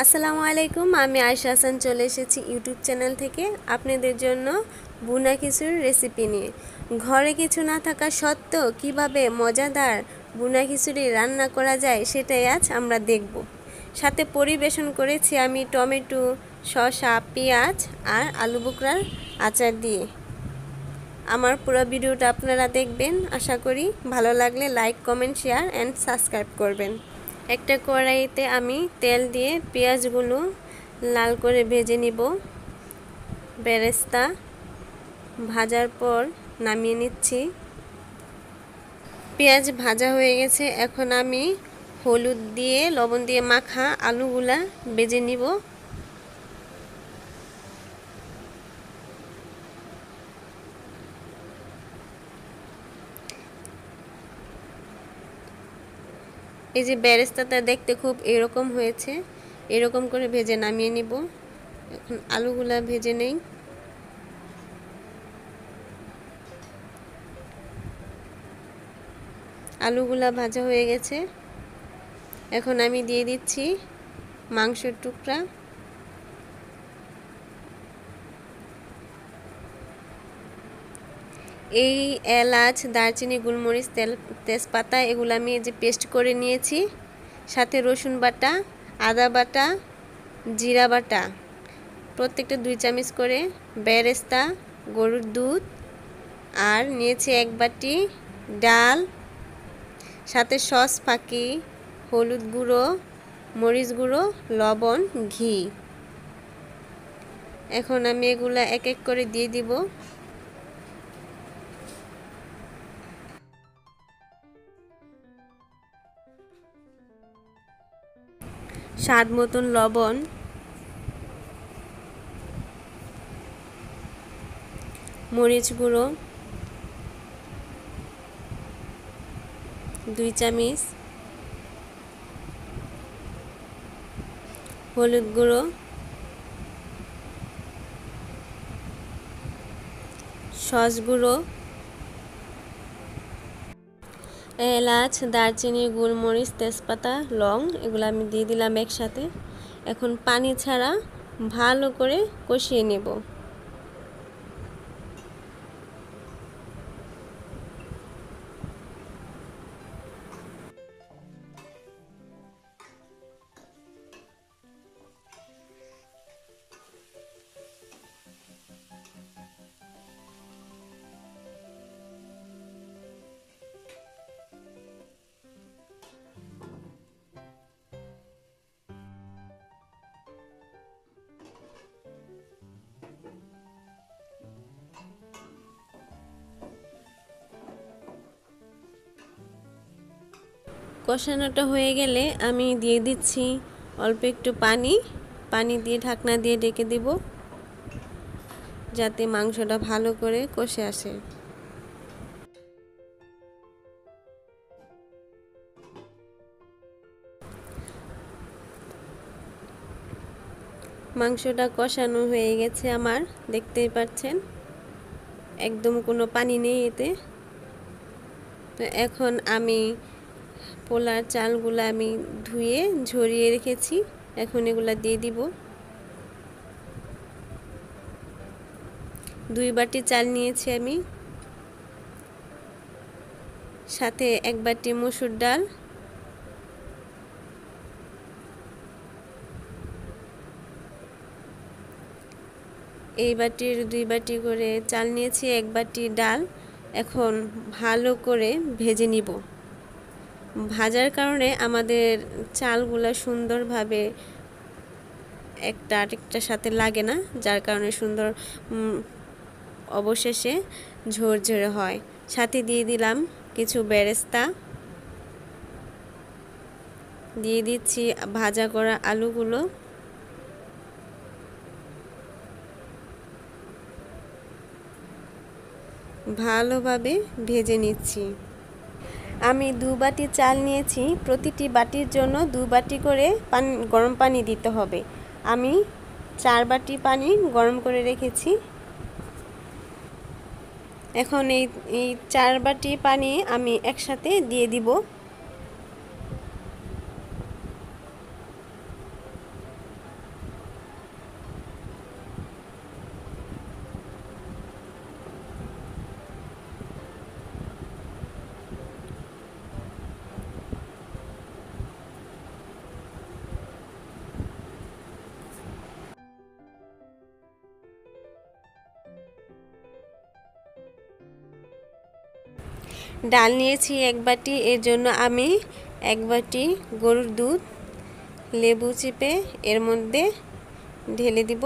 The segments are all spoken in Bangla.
আসসালামু আলাইকুম, আমি আয়েশা হাসান চলে এসেছি ইউটিউব চ্যানেল থেকে আপনাদের জন্য ভুনা খিচুড়ির রেসিপি নিয়ে। ঘরে কিছু না থাকা সত্ত্বেও কিভাবে মজাদার ভুনা খিচুড়ি রান্না করা যায় সেটাই আজ আমরা দেখব। সাথে পরিবেশন করেছি আমি টমেটো, শসা, পেঁয়াজ আর আলু বোখরার আচার দিয়ে। আমার পুরো ভিডিওটা আপনারা দেখবেন, আশা করি ভালো লাগলে like, comment, share and subscribe করবেন। একটা কড়াইতে আমি তেল দিয়ে পেঁয়াজগুলো লাল করে ভেজে নিব। বেরেস্তা ভাজার পর নামিয়ে নিচ্ছি। পেঁয়াজ ভাজা হয়ে গেছে, এখন আমি হলুদ দিয়ে লবণ দিয়ে মাখা আলুগুলা ভেজে নিব। এই যে বেরেস্তাটা দেখতে খুব এরকম হয়েছে, এরকম করে ভেজে নামিয়ে নিব। এখন আলুগুলা ভেজে নেই। আলুগুলা ভাজা হয়ে গেছে, এখন আমি দিয়ে দিচ্ছি মাংসের টুকরা। এই এলাচ, দারচিনি, গোলমরিচ, তেজপাতা এগুলো আমি যে পেস্ট করে নিয়েছি, সাথে রসুন বাটা, আদা বাটা, জিরা বাটা, প্রত্যেকটা 2 চামচ করে, বেরেস্তা, গরুর দুধ, আর নিয়েছি 1 বাটি ডাল, সাথে সস ফাঁকি, হলুদ গুঁড়ো, মরিচ গুঁড়ো, লবণ, ঘি। এখন আমি এগুলা এক এক করে দিয়ে দিব। স্বাদ মতন লবণ, মরিচ গুঁড়ো 2 চামচ, হলুদ গুঁড়ো, সস গুঁড়ো, এলাচ, দারচিনি, গোলমরিচ, তেজপাতা, লং এগুলো আমি দিয়ে দিলাম একসাথে। এখন পানি ছাড়া ভালো করে কষিয়ে নেব। কষানোটা হয়ে গেলে আমি দিয়ে দিচ্ছি অল্প একটু পানি দিয়ে ঢাকনা দিয়ে ঢেকে দিব, যাতে মাংসটা ভালো করে কষে আসে। মাংসটা কষানো হয়ে গেছে আমার, দেখতেই পাচ্ছেন একদম কোনো পানি নেই এতে। তো এখন আমি পোলার চালগুলো আমি ধুয়ে ঝরিয়ে রেখেছি, এখন এগুলা দিয়ে দিব। 2 বাটি চাল নিয়েছি আমি, সাথে 1 বাটি মসুর ডাল, এই বাটির 2 বাটি করে চাল নিয়েছি, 1 বাটি ডাল। এখন ভালো করে ভেজে নিব। ভাজার কারণে আমাদের চালগুলা সুন্দরভাবে একটা আরেকটার সাথে লাগে না, যার কারণে সুন্দর অবশেষে ঝরঝরে হয়। সাথে দিয়ে দিলাম কিছু বেরেস্তা, দিয়ে দিচ্ছি ভাজা করা আলুগুলো, ভালোভাবে ভেজে নিচ্ছি। আমি 2 বাটি চাল নিয়েছি, প্রতিটি বাটির জন্য 2 বাটি করে গরম পানি দিতে হবে। আমি 4 বাটি পানি গরম করে রেখেছি। এখন এই 4 বাটি পানি আমি একসাথে দিয়ে দিব। ডাল নিয়েছি 1 বাটি, এর জন্য আমি 1 বাটি গরুর দুধ লেবু চিপে এর মধ্যে ঢেলে দিব।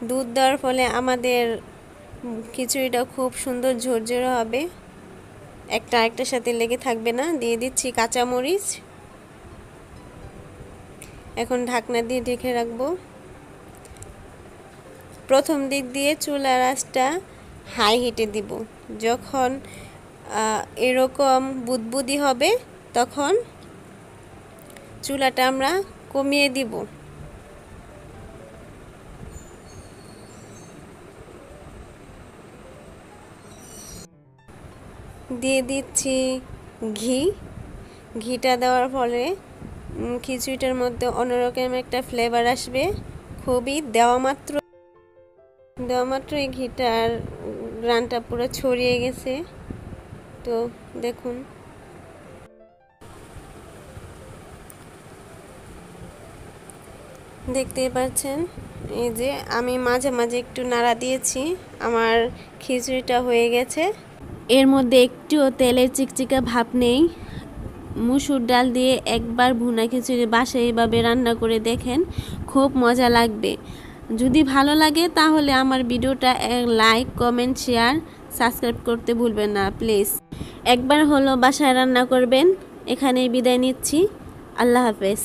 দুধ দেওয়ার ফলে আমাদের খিচুড়িটা খুব সুন্দর ঝরঝরে হবে, একটা আরেকটার সাথে লেগে থাকবে না। দিয়ে দিচ্ছি কাঁচামরিচ। এখন ঢাকনা দিয়ে ঢেকে রাখবো। প্রথম দিক দিয়ে চুলার আঁচটা হাই হিটে দিব। যখন এরকম বুদবুদি হবে তখন চুলাটা আমরা কমিয়ে দিব। দিয়ে দিচ্ছি ঘি। ঘিটা দেওয়ার ফলে খিচুড়িটার মধ্যে অন্যরকম একটা ফ্লেভার আসবে। খুবই দেওয়া মাত্র এই ঘিটার গ্রানটা পুরো ছড়িয়ে গেছে। তো দেখুন, দেখতেই পাচ্ছেন, এই যে আমি মাঝে মাঝে একটু নাড়া দিয়েছি, আমার খিচুড়িটা হয়ে গেছে। এর মধ্যে একটুও তেলের চিকচিকা ভাব নেই। মুসুর ডাল দিয়ে একবার ভুনা খিচুড়ি বাসায় এভাবে রান্না করে দেখেন, খুব মজা লাগবে। যদি ভালো লাগে তাহলে আমার ভিডিওটা লাইক, কমেন্ট, শেয়ার, সাবস্ক্রাইব করতে ভুলবেন না প্লিজ। একবার হলো বাসায় রান্না করবেন। এখানেই বিদায় নিচ্ছি। আল্লাহ হাফেজ।